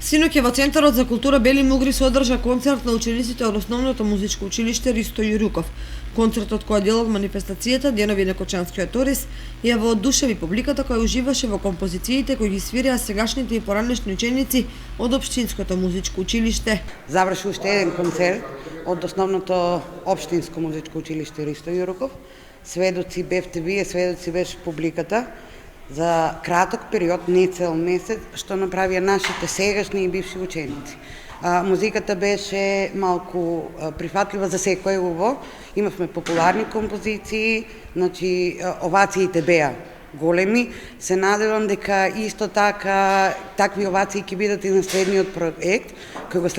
Синоќа во Центарот за култура Бели Мугри се одржа концерт на учениците од Основното музичко училиште Ристо Јуруков. Концертот кој е дел од манифестацијата Денови на Кочанскиот ориз ја воодушеви публиката која уживаше во композициите кои ги свирија сегашните и поранешни ученици од Општинското музичко училиште. Заврши уште еден концерт од Основното општинско музичко училиште Ристо Јуруков. Сведоци бевте вие, сведоци беше публиката за краток период, не цел месец, што направија нашите сегашни и бивши ученици. Музиката беше малку прифатлива за секој уво. Имавме популарни композиции, значи овациите беа големи. Се надевам дека исто така такви овации ќе бидат и на следниот проект, кој го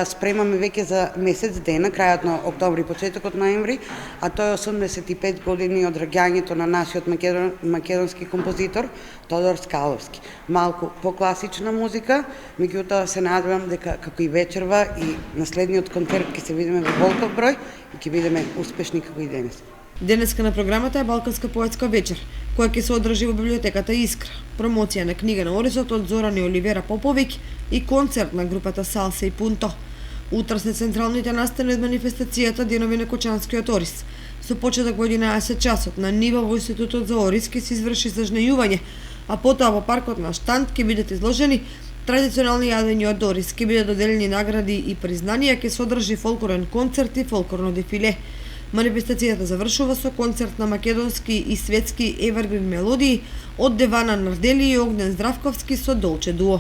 спремаме веќе за месец дена, крајот на октомври, почетокот ноември, а тој е 85 години од раѓањето на нашиот македонски композитор Тодор Скаловски. Малку покласична музика, меѓутоа се надевам дека како и вечерва и на следниот концерт ќе се видиме во голков број и ќе бидеме успешни како и денес. Денеска на програмата е Балканска поетска вечер, која ќе се одржи во библиотеката Искра, промоција на книга на Оризот од Зоран и Оливера Поповиќ и концерт на групата Салса и Пунто. Утре се централните настани од манифестацијата Денови на Кочанскиот ориз. Со почеток во 11 часот на ниво во Институтот за ориз ќе се изврши зажнејување, а потоа во паркот на Штанд ќе бидат изложени традиционални јадења од ориз, ќе бидат доделени награди и признанија, ќе се одржи фолклорен концерт и фолклорно дефиле. Манифестацијата завршува со концерт на македонски и светски евергрин мелодии од Девана Нардели и Огнен Здравковски со Долче дуо.